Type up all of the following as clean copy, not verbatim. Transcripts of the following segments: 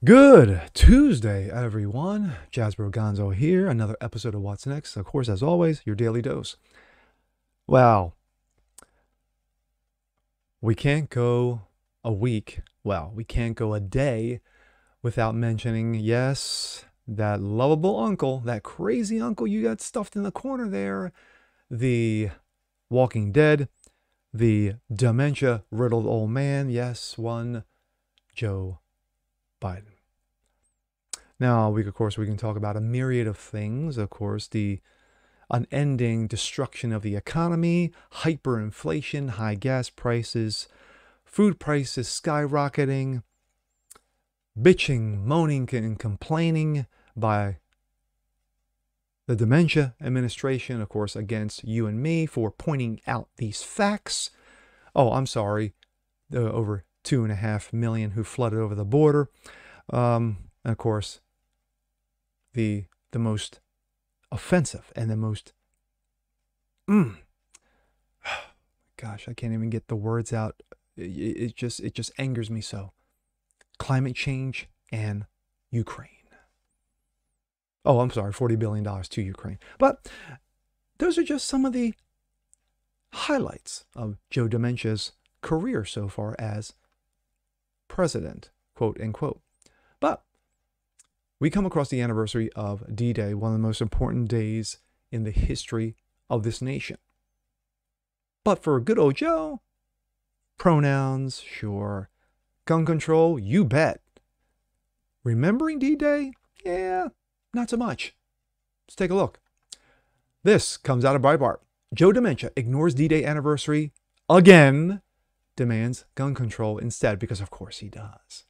Good Tuesday, everyone. Jasper Gonzo here. Another episode of What's Next. Of course, as always, your daily dose. Well, we can't go a week. Well, we can't go a day without mentioning, yes, that lovable uncle, that crazy uncle you got stuffed in the corner there, the Walking Dead, the dementia-riddled old man, yes, one Joe Biden. Now, of course, we can talk about a myriad of things. Of course, the unending destruction of the economy, hyperinflation, high gas prices, food prices skyrocketing, bitching, moaning, and complaining by the Dementia administration, of course, against you and me for pointing out these facts. Oh, I'm sorry. Over 2.5 million who flooded over the border. And of course, the most offensive and the most gosh, I can't even get the words out. It just angers me so. Climate change and Ukraine. Oh, I'm sorry, $40 billion to Ukraine. But those are just some of the highlights of Joe Dementia's career so far as president, quote unquote. But we come across the anniversary of D-Day, one of the most important days in the history of this nation. But for good old Joe, pronouns, sure. Gun control, you bet. Remembering D-Day? Yeah, not so much. Let's take a look. This comes out of Breitbart. Joe Dementia ignores D-Day anniversary again, demands gun control instead, because of course he does.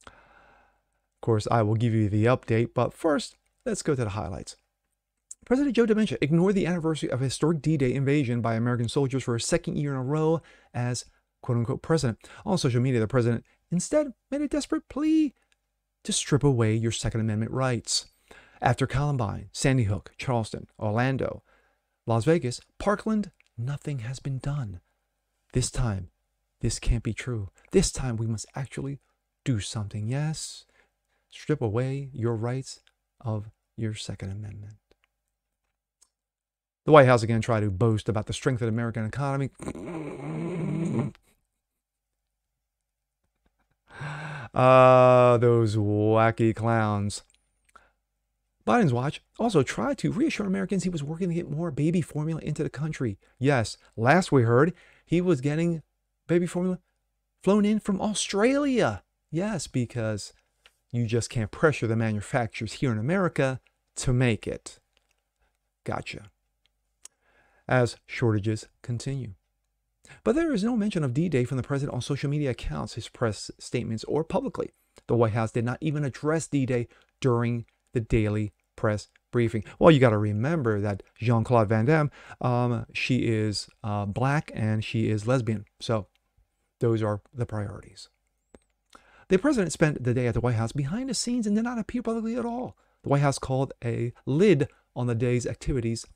Of course, I will give you the update, but first, let's go to the highlights. President Joe Dementia ignored the anniversary of a historic D-Day invasion by American soldiers for a second year in a row as quote-unquote president. On social media, the president instead made a desperate plea to strip away your Second Amendment rights. After Columbine, Sandy Hook, Charleston, Orlando, Las Vegas, Parkland, nothing has been done. This time, this can't be true. This time, we must actually do something. Yes. Strip away your rights of your Second Amendment. The White House again tried to boast about the strength of the American economy. Those wacky clowns. Biden's watch also tried to reassure Americans he was working to get more baby formula into the country. Yes, last we heard, he was getting baby formula flown in from Australia. Yes, because you just can't pressure the manufacturers here in America to make it. Gotcha. As shortages continue. But there is no mention of D-Day from the president on social media accounts, his press statements, or publicly. The White House did not even address D-Day during the daily press briefing. Well, you got to remember that Jean-Claude Van Damme, she is black and she is lesbian. So those are the priorities. The president spent the day at the White House behind the scenes and did not appear publicly at all. The White House called a lid on the day's activities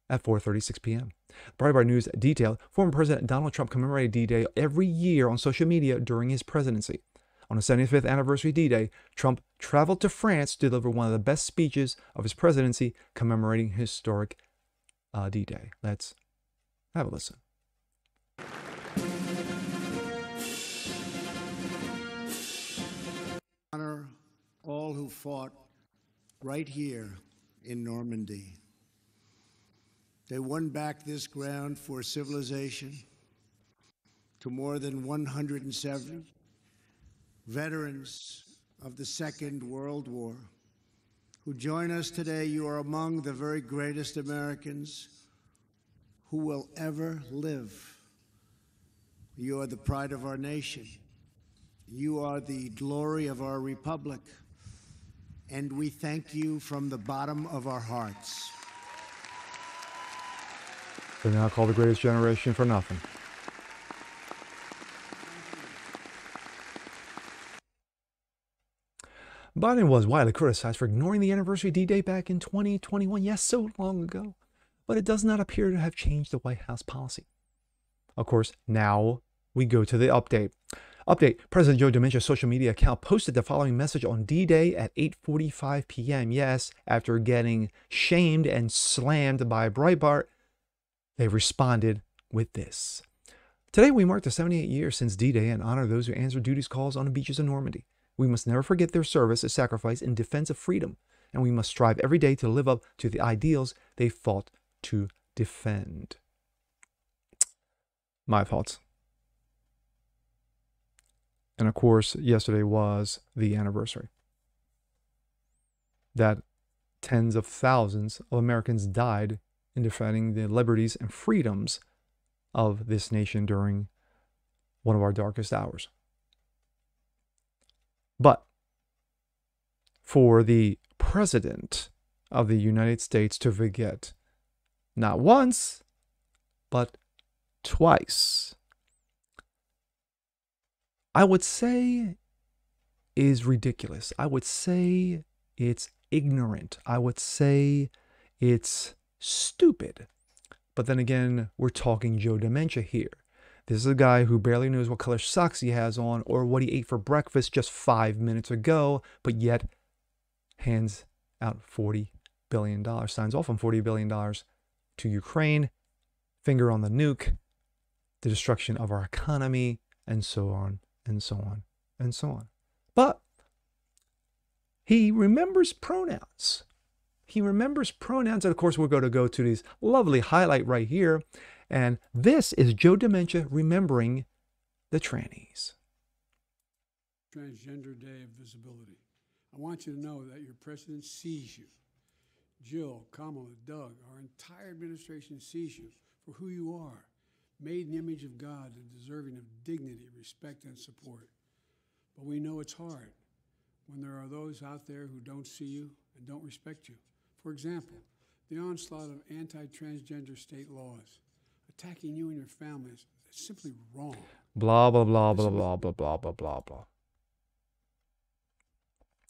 at 4:36 p.m. Breitbart News detailed former President Donald Trump commemorated D-Day every year on social media during his presidency. On the 75th anniversary D-Day, Trump traveled to France to deliver one of the best speeches of his presidency commemorating historic D-Day. Let's have a listen. Honor all who fought right here in Normandy. They won back this ground for civilization to more than 170 veterans of the Second World War who join us today. You are among the very greatest Americans who will ever live. You are the pride of our nation. You are the glory of our republic, and we thank you from the bottom of our hearts. They're now called the greatest generation for nothing. Biden was widely criticized for ignoring the anniversary D-Day back in 2021. Yes, so long ago. But it does not appear to have changed the White House policy. Of course, now we go to the update. Update. President Joe Dementia's social media account posted the following message on D-Day at 8:45 p.m. Yes, after getting shamed and slammed by Breitbart, they responded with this. Today, we mark the 78 years since D-Day and honor those who answered duty's calls on the beaches of Normandy. We must never forget their service as sacrifice in defense of freedom, and we must strive every day to live up to the ideals they fought to defend. My thoughts. And of course, yesterday was the anniversary that tens of thousands of Americans died in defending the liberties and freedoms of this nation during one of our darkest hours. But for the President of the United States to forget not once, but twice, I would say is ridiculous. I would say it's ignorant. I would say it's stupid. But then again, we're talking Joe Dementia here. This is a guy who barely knows what color socks he has on or what he ate for breakfast just 5 minutes ago, but yet hands out $40 billion, signs off on $40 billion to Ukraine, finger on the nuke, the destruction of our economy, and so on, and so on, and so on. But he remembers pronouns. He remembers pronouns, and of course we're going to go to this lovely highlight right here, and this is Joe Dementia remembering the trannies. Transgender Day of Visibility. I want you to know that your president sees you. Jill, Kamala, Doug, our entire administration sees you for who you are, made in the image of God and deserving of dignity, respect, and support. But we know it's hard when there are those out there who don't see you and don't respect you. For example, the onslaught of anti-transgender state laws attacking you and your families is simply wrong. Blah, blah, blah, blah, blah, blah, blah, blah, blah, blah.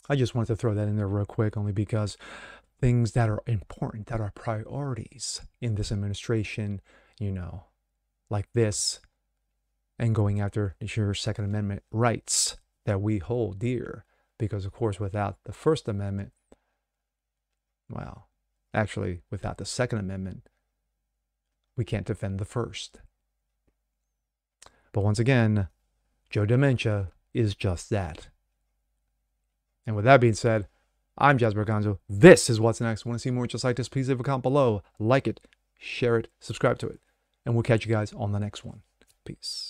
I just wanted to throw that in there real quick, only because things that are important, that are priorities in this administration, you know, like this, and going after your Second Amendment rights that we hold dear. Because, of course, without the First Amendment, well, actually, without the Second Amendment, we can't defend the First. But once again, Joe Dementia is just that. And with that being said, I'm Jasper Gonzo. This is What's Next. Want to see more just like this? Please leave a comment below. Like it, share it, subscribe to it. And we'll catch you guys on the next one. Peace.